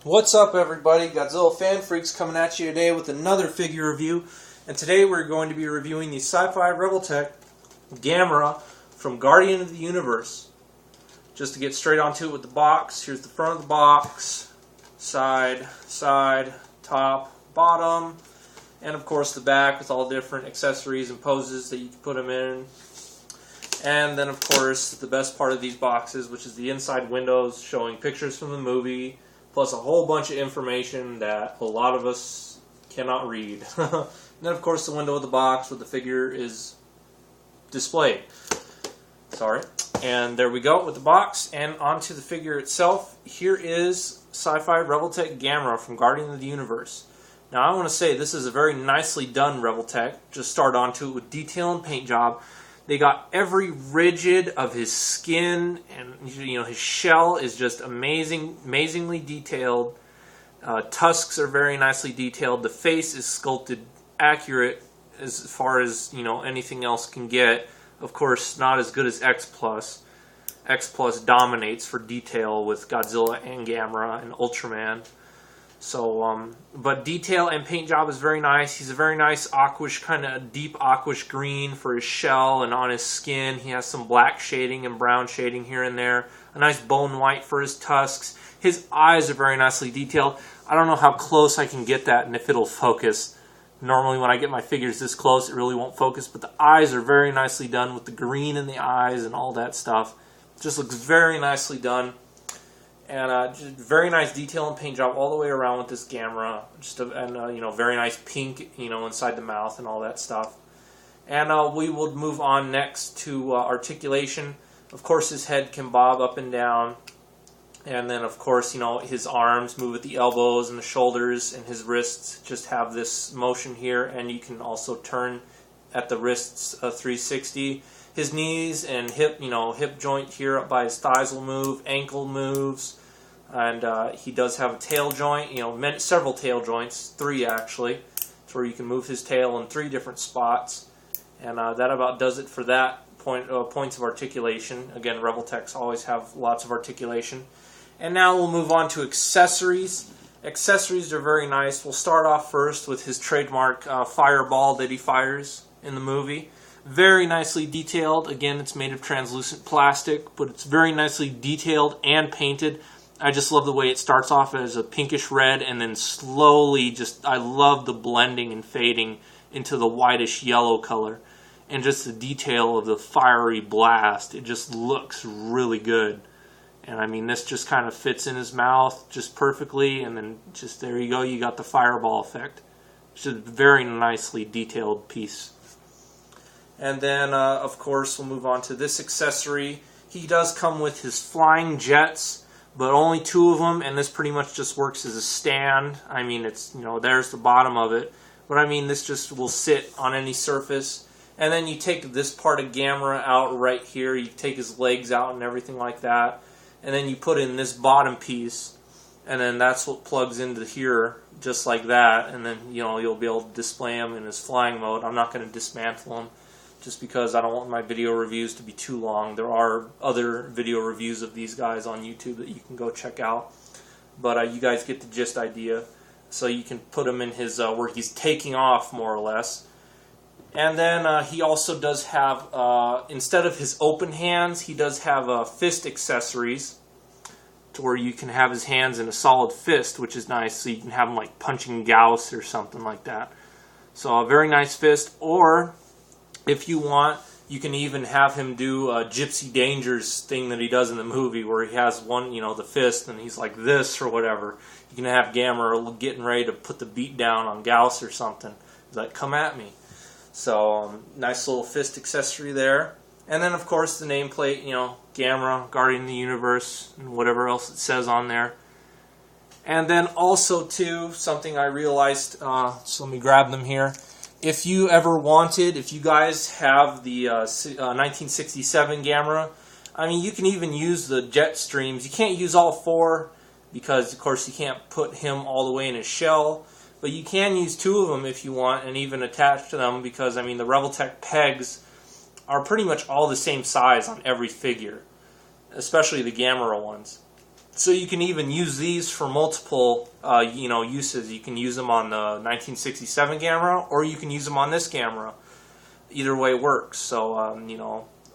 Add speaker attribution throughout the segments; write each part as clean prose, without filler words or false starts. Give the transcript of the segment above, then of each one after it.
Speaker 1: What's up, everybody? Godzilla Fan Freaks coming at you today with another figure review. And today we're going to be reviewing the Sci-fi revoltech Gamera from Guardian of the Universe. Just to get straight onto it with the box, here's the front of the box, side, top, bottom, and of course the back with all different accessories and poses that you can put them in. And then of course the best part of these boxes, which is the inside windows showing pictures from the movie, plus a whole bunch of information that a lot of us cannot read. And then of course the window of the box where the figure is displayed. Sorry. And there we go with the box, and onto the figure itself. Here is Sci-fi revoltech Gamera from Guardian of the Universe. Now I want to say this is a very nicely done revoltech. Just start onto it with detail and paint job. They got every rigid of his skin, and his shell is just amazingly detailed. Tusks are very nicely detailed. The face is sculpted accurate as far as anything else can get. Of course, not as good as X Plus. X Plus dominates for detail with Godzilla and Gamera and Ultraman. So, but detail and paint job is very nice. He's a very nice aquish, kind of deep aquish green for his shell, and on his skin he has some black shading and brown shading here and there. A nice bone white for his tusks. His eyes are very nicely detailed. I don't know how close I can get that and if it'll focus. Normally when I get my figures this close it really won't focus, but the eyes are very nicely done with the green in the eyes and all that stuff. Just looks very nicely done. And just very nice detail and paint job all the way around with this Gamera. Very nice pink, inside the mouth and all that stuff. And we will move on next to articulation. Of course, his head can bob up and down. And then, of course, his arms move at the elbows and the shoulders, and his wrists just have this motion here. And you can also turn at the wrists 360. His knees and hip joint here up by his thighs will move, ankle moves, and he does have a tail joint, several tail joints, 3 actually, where you can move his tail in 3 different spots, and that about does it for that points of articulation. Again, revoltechs always have lots of articulation. And now we'll move on to accessories. Accessories are very nice. We'll start off first with his trademark fireball that he fires in the movie. Very nicely detailed. Again, it's made of translucent plastic, but it's very nicely detailed and painted. I just love the way it starts off as a pinkish red and then slowly I love the blending and fading into the whitish yellow color. And just the detail of the fiery blast, it just looks really good. And I mean, this just kind of fits in his mouth just perfectly, and then just there you go, you got the fireball effect. It's a very nicely detailed piece. And then, of course, we'll move on to this accessory. He does come with his flying jets, but only 2 of them, and this pretty much just works as a stand. I mean, it's, there's the bottom of it. But I mean, this just will sit on any surface. And then you take this part of Gamera out right here. You take his legs out and everything like that. And then you put in this bottom piece, and then that's what plugs into here, just like that. And then, you'll be able to display him in his flying mode. I'm not going to dismantle him, just because I don't want my video reviews to be too long. There are other video reviews of these guys on YouTube that you can go check out. But you guys get the gist idea. So you can put him in his, where he's taking off, more or less. And then he also does have, instead of his open hands, he does have fist accessories, to where you can have his hands in a solid fist, which is nice. So you can have him like punching Gauss or something like that. So a very nice fist. Or if you want, you can even have him do a Gypsy Dangers thing that he does in the movie, where he has one, the fist, and he's like this or whatever. You can have Gamera getting ready to put the beat down on Gauss or something. He's like, come at me. So, nice little fist accessory there. And then, of course, the nameplate, Gamera, Guardian of the Universe, and whatever else it says on there. And then also, too, something I realized, so let me grab them here. If you guys have the 1967 Gamera, I mean, you can even use the jet streams. You can't use all 4 because, of course, you can't put him all the way in his shell. But you can use 2 of them if you want, and even attach to them, because, I mean, the revoltech pegs are pretty much all the same size on every figure, especially the Gamera ones. So you can even use these for multiple uses. You can use them on the 1967 Gamera, or you can use them on this Gamera. Either way works. So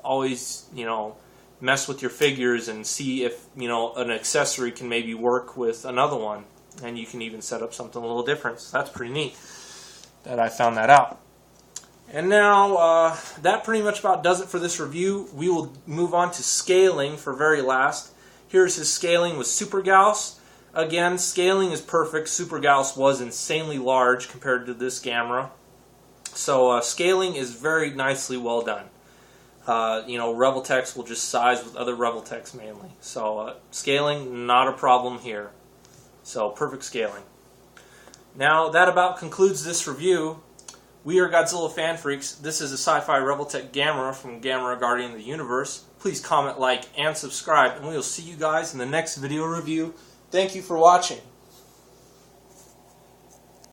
Speaker 1: always mess with your figures and see if an accessory can maybe work with another one, and you can even set up something a little different. So that's pretty neat that I found that out. And now that pretty much about does it for this review. We will move on to scaling for very last. Here's his scaling with Super Gauss. Again, scaling is perfect. Super Gauss was insanely large compared to this Gamera. So scaling is very nicely well done. Revoltechs will just size with other Revoltechs mainly. So scaling, not a problem here. So perfect scaling. Now that about concludes this review. We are Godzilla Fan Freaks. This is a Sci-fi Revoltech Gamera from Gamera Guardian of the Universe. Please comment, like, and subscribe, and we will see you guys in the next video review. Thank you for watching.